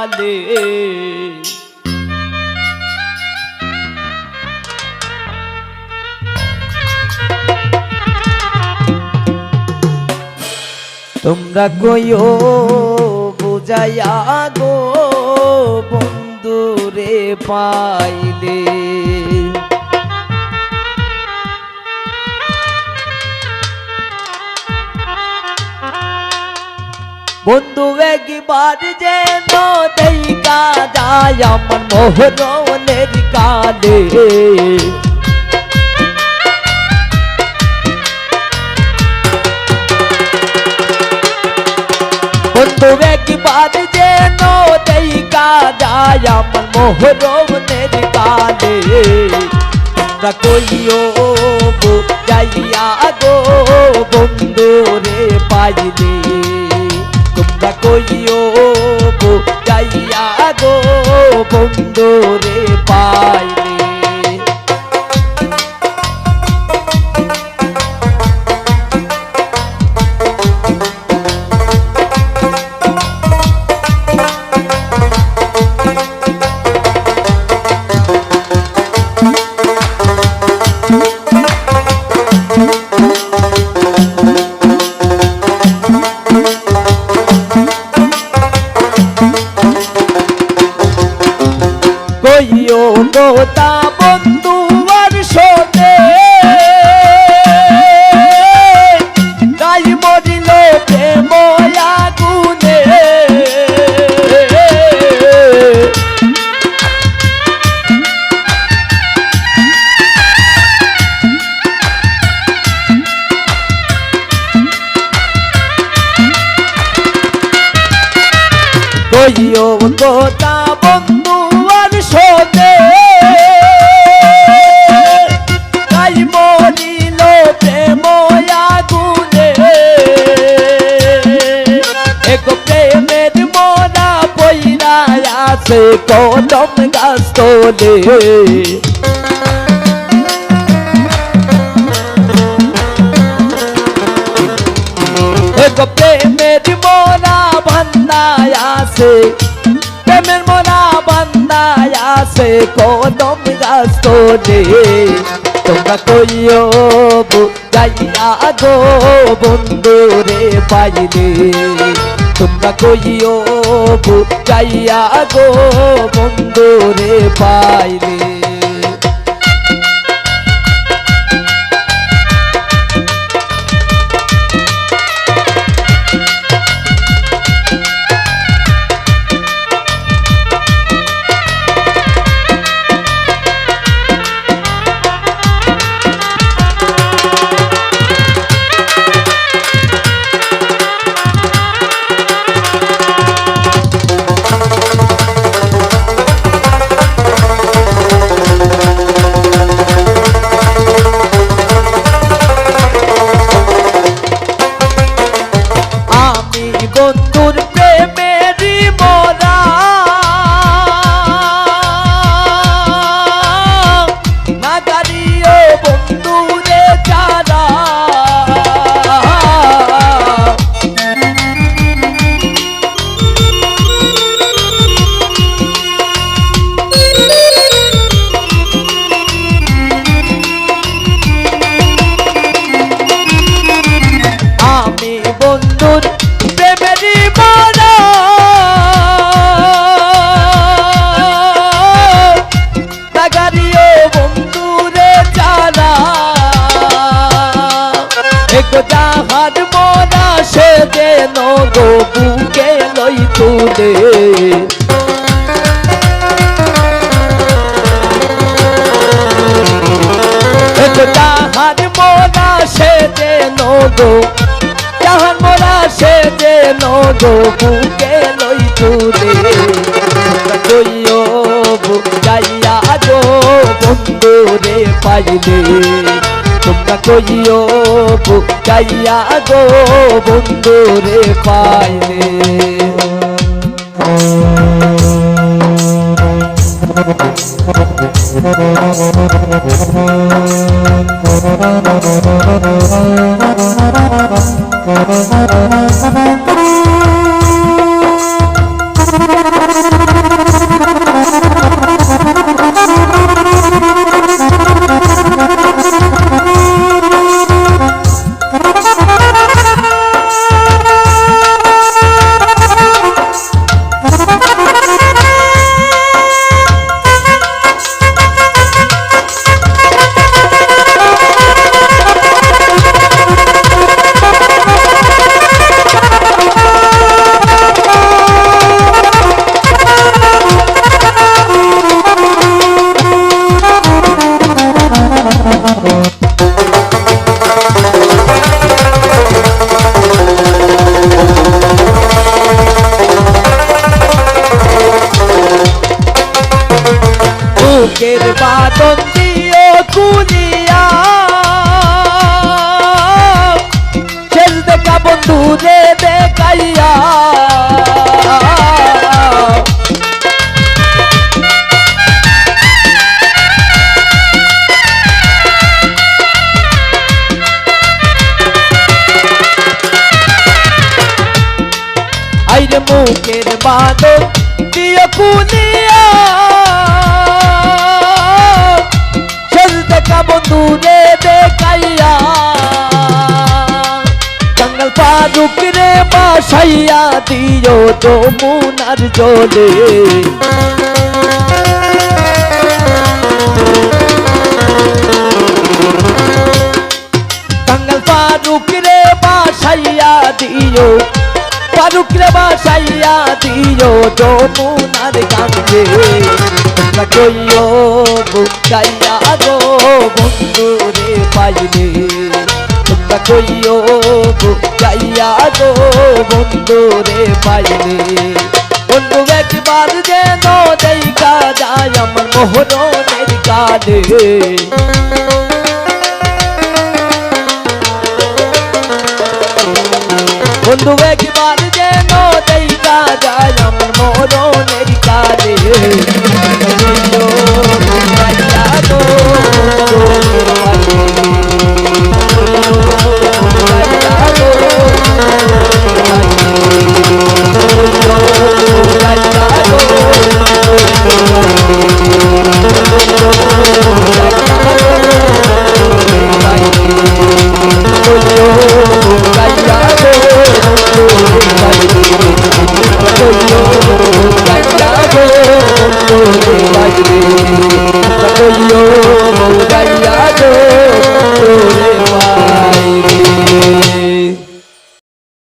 কালে তোমরা কইও বুঝাইয়া গো বন্ধুরে পাইলে বন্ধু একবার যেন দেখা যায় আমার মোহনের কালে বন্ধু একবার যেন দেখা যায় আমার মোহনের কালে তোমরা কইও যাইয়া গো বন্ধু রে পাইলে তোমরা কইও যাইয়া গো বন্ধু রে পাইলে কইও গোতা বন্ধু আর শোনে গাই মরিল প্রেম আগুনে কইও গোতা বন্ধু শোনে গাই মরিল প্রেম আগুনে এক প্রেমের মরা পইরা আছে কদম গাছ তোলে এক প্রেমের মরা বান্ধায় আছে প্রেমের মরা বান্ধায় আছে কদম গাছ তোলে তোমরা কইও যাইয়া গো বন্ধু রে পাইলে তোমরা কইও যাইয়া গো বন্ধু রে পাইলে বন্ধুর প্রেমেরই মরা না গাড়িও বন্ধুরে যারা আমি বন্ধুর প্রেমেরই মরা না গাড়িও বন্ধুরে যারা এক জাহাজ মরা সে যেন গো বুকে লই তুলে এক জাহাজ মরা সে যেন গো জাহান মোরা সে যেন গো বুকে লই তুলে তোমরা কইও যাইয়া গো বন্ধু রে পাইলে তোমরা কইও যাইয়া গো বন্ধু রে পাইলে Thank you. বাদন দিও কুলিয়া শেষ দেখা বন্ধু রে দেখাইয়া আইরে মুখের বাদন দিও কুলিয়া শেষ দেখা বন্ধু রে দেখাইয়া জঙ্গল ফারুক রে বাসাইয়া দিও যমুনার জলে জঙ্গল ফারুক রে বাসাইয়া দিও ফারুক রে বাসাইয়া দিও যমুনার গাঙ্গে তোমরা কইও বুকাইয়া গো বন্ধু রে পাইলে তোমরা কইও বুকাইয়া গো বন্ধু রে পাইলে বন্ধু একবার যেন দেখা যায় আমার মোহনের কালে বন্ধু